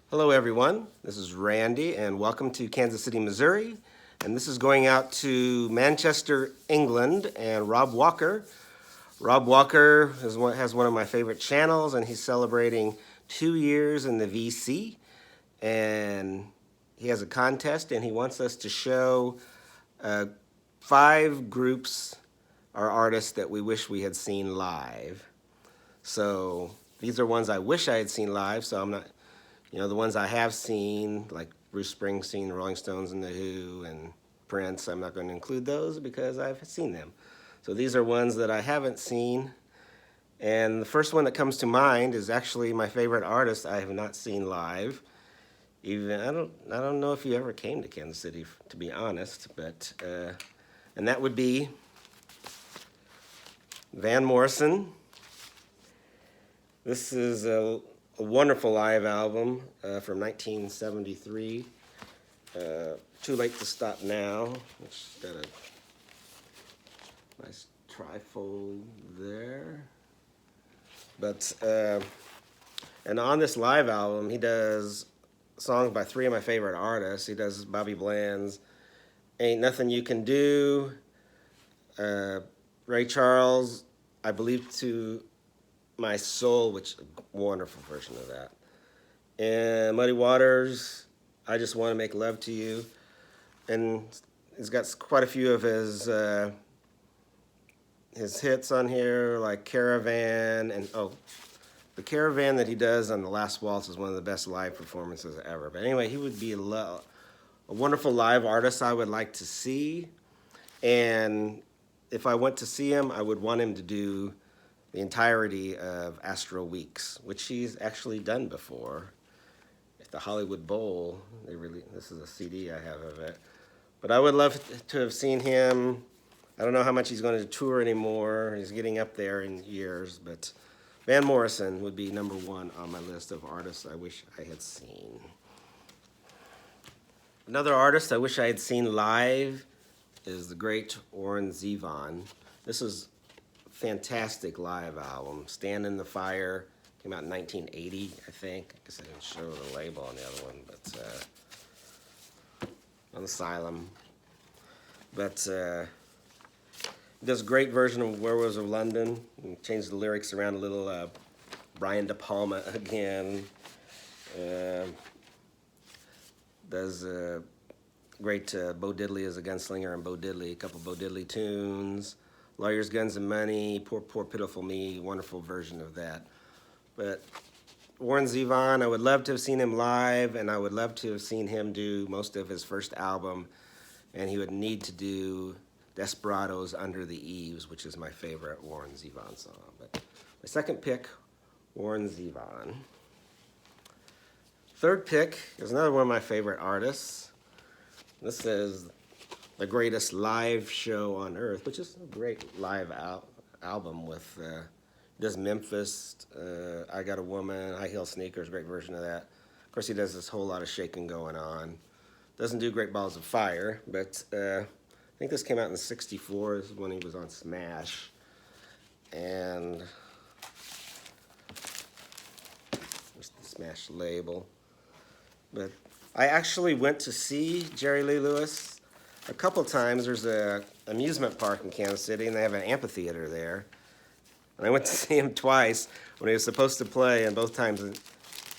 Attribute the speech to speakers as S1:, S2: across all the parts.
S1: Hello, everyone. This is Randy, and welcome to Kansas City, Missouri. And this is going out to Manchester, England, and Rob Walker. Rob Walker has one of my favorite channels, and he's celebrating 2 years in the VC. And he has a contest, and he wants us to show 5 groups or artists that we wish we had seen live. So these are ones I wish I had seen live, so I'm not. The ones I have seen, like Bruce Springsteen, the Rolling Stones, and The Who, and Prince, I'm not going to include those because I've seen them. So these are ones that I haven't seen. And the first one that comes to mind is actually my favorite artist I have not seen live. Even I don't know if he ever came to Kansas City, to be honest, but and that would be Van Morrison. This is a wonderful live album from 1973. Too Late to Stop Now, which got a nice trifold there. But and on this live album, he does songs by 3 of my favorite artists. He does Bobby Bland's "Ain't Nothing You Can Do," Ray Charles, "I Believe to My Soul," which is a wonderful version of that. And Muddy Waters, "I Just Want to Make Love to You." And he's got quite a few of his hits on here, like Caravan. And the Caravan that he does on The Last Waltz is one of the best live performances ever. But anyway, he would be a wonderful live artist I would like to see. And if I went to see him, I would want him to do the entirety of Astro Weeks, which he's actually done before. At the Hollywood Bowl, this is a CD I have of it. But I would love to have seen him. I don't know how much he's going to tour anymore. He's getting up there in years, but Van Morrison would be number 1 on my list of artists I wish I had seen. Another artist I wish I had seen live is the great Warren Zevon. This is fantastic live album. Stand in the Fire came out in 1980, I think. I guess I didn't show the label on the other one, but on Asylum. But he does a great version of Werewolves of London. He changed the lyrics around a little. Brian De Palma again. Does great Bo Diddley as a gunslinger and Bo Diddley, a couple Bo Diddley tunes. Lawyers, Guns, and Money, Poor, Poor, Pitiful Me, wonderful version of that. But Warren Zevon, I would love to have seen him live, and I would love to have seen him do most of his first album, and he would need to do Desperados Under the Eaves, which is my favorite Warren Zevon song. But my second pick, Warren Zevon. Third pick is another one of my favorite artists. This is the greatest live show on earth, which is a great live album with does Memphis, I Got a Woman, High Heel Sneakers, great version of that. Of course, he does this whole lot of shaking going on. Doesn't do Great Balls of Fire, but I think this came out in '64. This is when he was on Smash. And there's the Smash label. But I actually went to see Jerry Lee Lewis a couple times. There's an amusement park in Kansas City, and they have an amphitheater there. And I went to see him twice when he was supposed to play, and both times it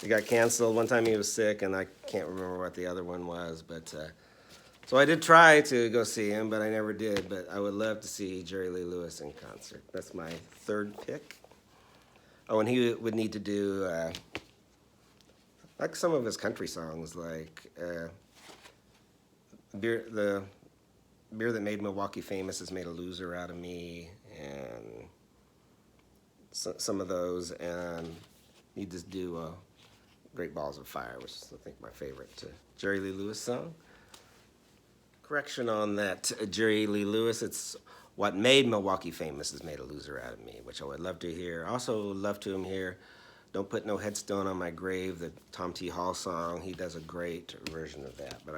S1: got canceled. One time he was sick, and I can't remember what the other one was. But so I did try to go see him, but I never did. But I would love to see Jerry Lee Lewis in concert. That's my third pick. Oh, and he would need to do like some of his country songs, like the beer that made Milwaukee famous has made a loser out of me, and some of those, and need to do Great Balls of Fire, which is, I think, my favorite Jerry Lee Lewis song. Correction on that Jerry Lee Lewis, it's What Made Milwaukee Famous Has Made a Loser Out of Me, which I would love to hear. Also love to hear Don't Put No Headstone on My Grave, the Tom T. Hall song. He does a great version of that, but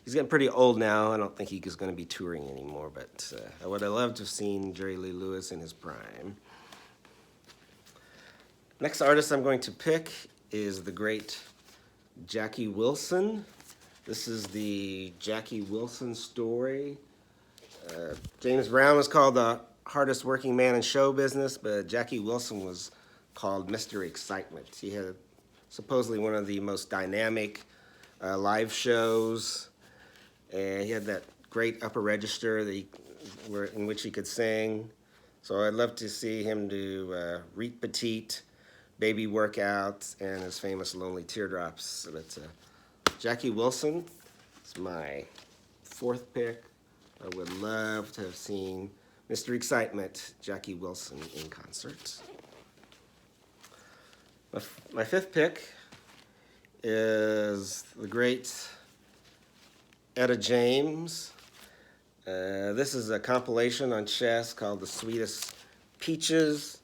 S1: he's getting pretty old now. I don't think he's going to be touring anymore, but I would have loved to have seen Jerry Lee Lewis in his prime. Next artist I'm going to pick is the great Jackie Wilson. This is the Jackie Wilson story. James Brown was called the hardest working man in show business, but Jackie Wilson was called Mr. Excitement. He had supposedly one of the most dynamic live shows, and he had that great upper register that in which he could sing. So I'd love to see him do Reet Petite, Baby Workouts, and his famous Lonely Teardrops. But Jackie Wilson is my fourth pick. I would love to have seen Mr. Excitement, Jackie Wilson in concert. My fifth pick is the great Etta James. This is a compilation on chess called The Sweetest Peaches.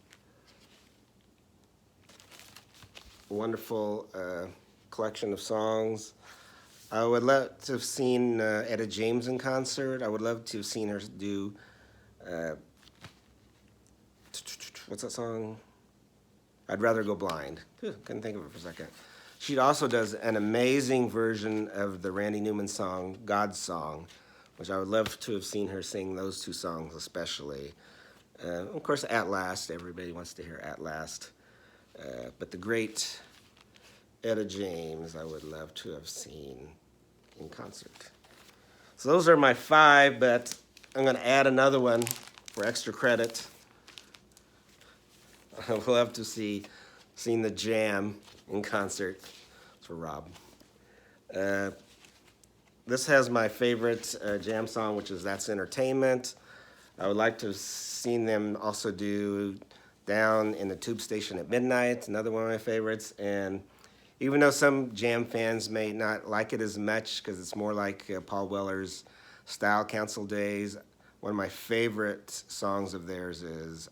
S1: A wonderful collection of songs. I would love to have seen Etta James in concert. I would love to have seen her do, what's that song? I'd Rather Go Blind. Couldn't think of it for a second. She also does an amazing version of the Randy Newman song, God's Song, which I would love to have seen her sing those two songs especially. Of course, At Last. Everybody wants to hear At Last. But the great Etta James, I would love to have seen in concert. So those are my five, but I'm going to add another one for extra credit. I would love to seen the Jam in concert for Rob. This has my favorite Jam song, which is That's Entertainment. I would like to have seen them also do Down in the Tube Station at Midnight, another one of my favorites. And even though some Jam fans may not like it as much because it's more like Paul Weller's Style Council days, one of my favorite songs of theirs is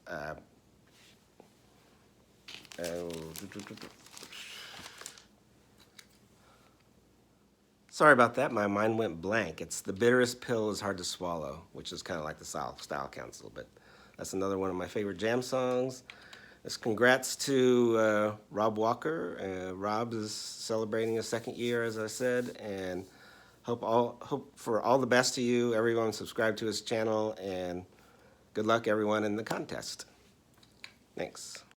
S1: sorry about that, my mind went blank. It's The Bitterest Pill is Hard to Swallow, which is kind of like the Style Council, but that's another one of my favorite Jam songs. Congrats to Rob Walker. Rob is celebrating his second year, as I said, and hope for all the best to you. Everyone subscribe to his channel, and good luck everyone in the contest. Thanks.